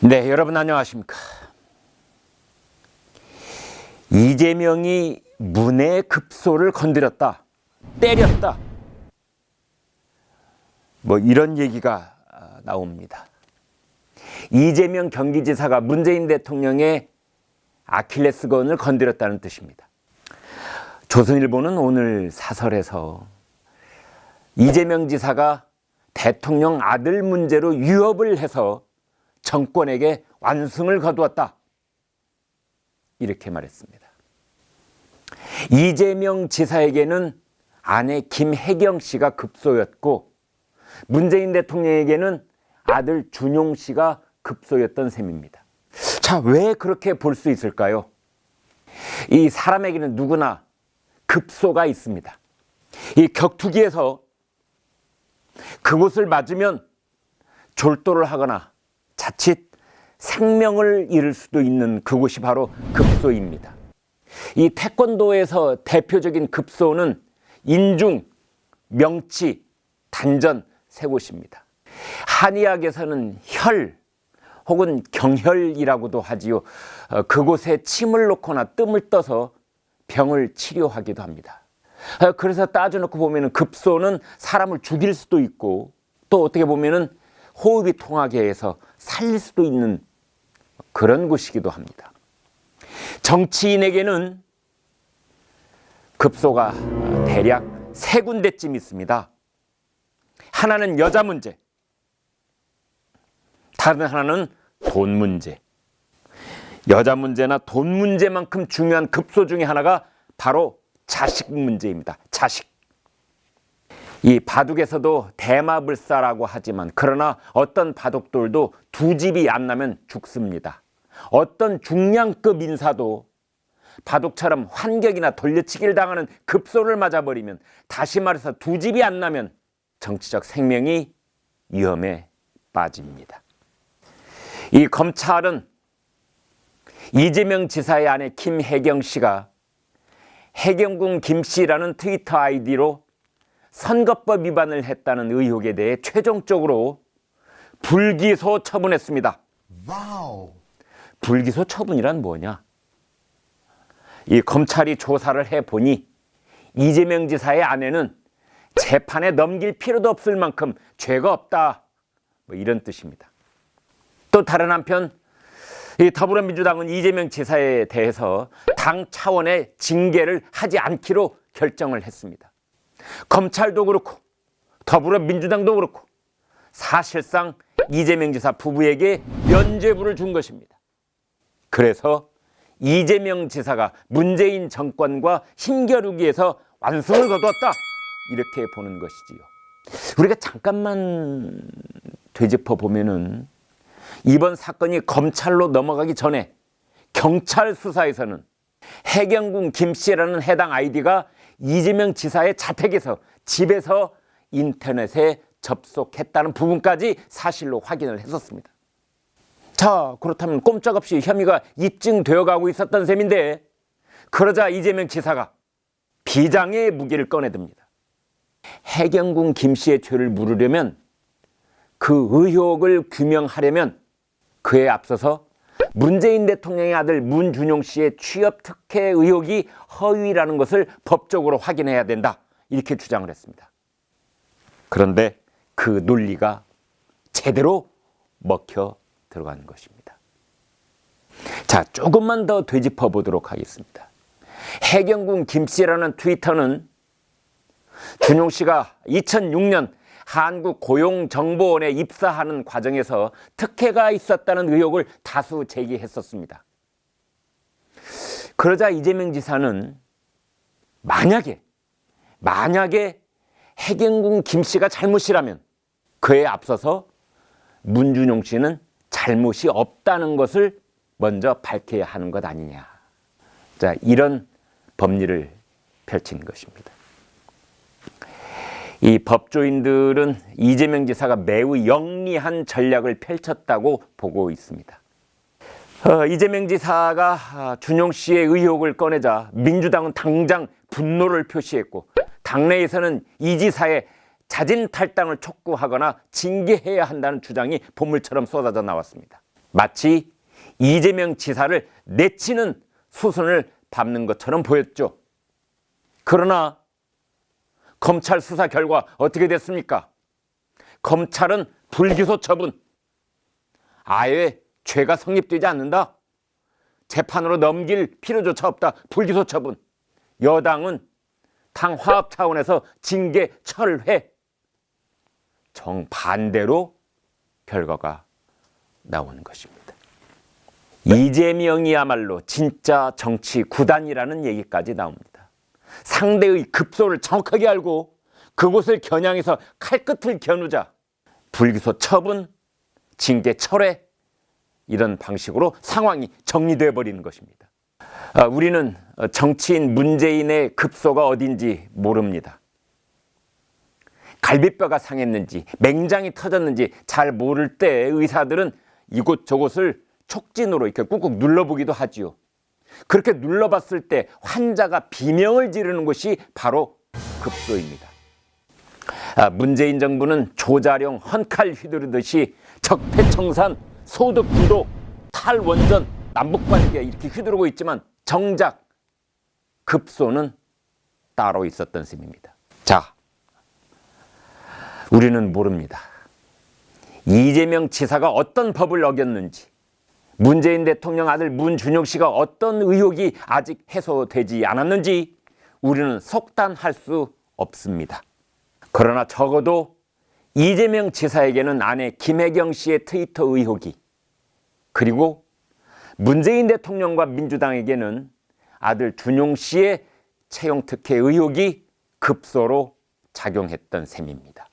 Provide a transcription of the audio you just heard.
네, 여러분 안녕하십니까? 이재명이 문의 급소를 건드렸다, 때렸다, 뭐 이런 얘기가 나옵니다. 이재명 경기지사가 문재인 대통령의 아킬레스건을 건드렸다는 뜻입니다. 조선일보는 오늘 사설에서 이재명 지사가 대통령 아들 문제로 위협을 해서 정권에게 완승을 거두었다, 이렇게 말했습니다. 이재명 지사에게는 아내 김혜경 씨가 급소였고 문재인 대통령에게는 아들 준용 씨가 급소였던 셈입니다. 자, 왜 그렇게 볼 수 있을까요? 이 사람에게는 누구나 급소가 있습니다. 이 격투기에서 그곳을 맞으면 졸도를 하거나 자칫 생명을 잃을 수도 있는 그곳이 바로 급소입니다. 이 태권도에서 대표적인 급소는 인중, 명치, 단전 세 곳입니다. 한의학에서는 혈 혹은 경혈이라고도 하지요. 그곳에 침을 놓거나 뜸을 떠서 병을 치료하기도 합니다. 그래서 따져놓고 보면 급소는 사람을 죽일 수도 있고 또 어떻게 보면 호흡이 통하게 해서 살릴 수도 있는 그런 곳이기도 합니다. 정치인에게는 급소가 대략 세 군데쯤 있습니다. 하나는 여자 문제, 다른 하나는 돈 문제. 여자 문제나 돈 문제만큼 중요한 급소 중에 하나가 바로 자식 문제입니다. 자식. 이 바둑에서도 대마불사라고 하지만 그러나 어떤 바둑돌도 두 집이 안 나면 죽습니다. 어떤 중량급 인사도 바둑처럼 환격이나 돌려치기를 당하는 급소를 맞아버리면, 다시 말해서 두 집이 안 나면 정치적 생명이 위험에 빠집니다. 이 검찰은 이재명 지사의 아내 김혜경 씨가 해경궁 김씨라는 트위터 아이디로 선거법 위반을 했다는 의혹에 대해 최종적으로 불기소 처분했습니다. 와우. 불기소 처분이란 뭐냐? 이 검찰이 조사를 해보니 이재명 지사의 아내는 재판에 넘길 필요도 없을 만큼 죄가 없다, 뭐 이런 뜻입니다. 또 다른 한편 이 더불어민주당은 이재명 지사에 대해서 당 차원의 징계를 하지 않기로 결정을 했습니다. 검찰도 그렇고 더불어민주당도 그렇고 사실상 이재명 지사 부부에게 면죄부를 준 것입니다. 그래서 이재명 지사가 문재인 정권과 힘겨루기에서 완승을 거두었다, 이렇게 보는 것이지요. 우리가 잠깐만 되짚어 보면은 이번 사건이 검찰로 넘어가기 전에 경찰 수사에서는 해경궁 김씨라는 해당 아이디가 이재명 지사의 자택에서, 집에서 인터넷에 접속했다는 부분까지 사실로 확인을 했었습니다. 자, 그렇다면 꼼짝없이 혐의가 입증되어 가고 있었던 셈인데, 그러자 이재명 지사가 비장의 무기를 꺼내듭니다. 해경궁 김씨의 죄를 물으려면, 그 의혹을 규명하려면 그에 앞서서 문재인 대통령의 아들 문준용 씨의 취업 특혜 의혹이 허위라는 것을 법적으로 확인해야 된다, 이렇게 주장을 했습니다. 그런데 그 논리가 제대로 먹혀 들어가는 것입니다. 자, 조금만 더 되짚어 보도록 하겠습니다. 해경궁 김씨라는 트위터는 준용 씨가 2006년 한국고용정보원에 입사하는 과정에서 특혜가 있었다는 의혹을 다수 제기했었습니다. 그러자 이재명 지사는 만약에 해경궁 김씨가 잘못이라면 그에 앞서서 문준용 씨는 잘못이 없다는 것을 먼저 밝혀야 하는 것 아니냐. 자, 이런 법리를 펼친 것입니다. 이 법조인들은 이재명 지사가 매우 영리한 전략을 펼쳤다고 보고 있습니다. 이재명 지사가 준용 씨의 의혹을 꺼내자 민주당은 당장 분노를 표시했고, 당내에서는 이 지사의 자진 탈당을 촉구하거나 징계해야 한다는 주장이 보물처럼 쏟아져 나왔습니다. 마치 이재명 지사를 내치는 수순을 밟는 것처럼 보였죠. 그러나 검찰 수사 결과 어떻게 됐습니까? 검찰은 불기소 처분, 아예 죄가 성립되지 않는다, 재판으로 넘길 필요조차 없다, 불기소 처분. 여당은 당 화합 차원에서 징계 철회, 정반대로 결과가 나오는 것입니다. 이재명이야말로 진짜 정치 구단이라는 얘기까지 나옵니다. 상대의 급소를 정확하게 알고 그곳을 겨냥해서 칼끝을 겨누자 불기소 처분, 징계 철회, 이런 방식으로 상황이 정리되어 버리는 것입니다. 우리는 정치인 문재인의 급소가 어딘지 모릅니다. 갈비뼈가 상했는지 맹장이 터졌는지 잘 모를 때 의사들은 이곳저곳을 촉진으로 이렇게 꾹꾹 눌러보기도 하지요. 그렇게 눌러봤을 때 환자가 비명을 지르는 것이 바로 급소입니다. 문재인 정부는 조자룡 헌칼 휘두르듯이 적폐청산, 소득주도, 탈원전, 남북관계 이렇게 휘두르고 있지만 정작 급소는 따로 있었던 셈입니다. 자, 우리는 모릅니다. 이재명 지사가 어떤 법을 어겼는지, 문재인 대통령 아들 문준용 씨가 어떤 의혹이 아직 해소되지 않았는지 우리는 속단할 수 없습니다. 그러나 적어도 이재명 지사에게는 아내 김혜경 씨의 트위터 의혹이, 그리고 문재인 대통령과 민주당에게는 아들 준용 씨의 채용 특혜 의혹이 급소로 작용했던 셈입니다.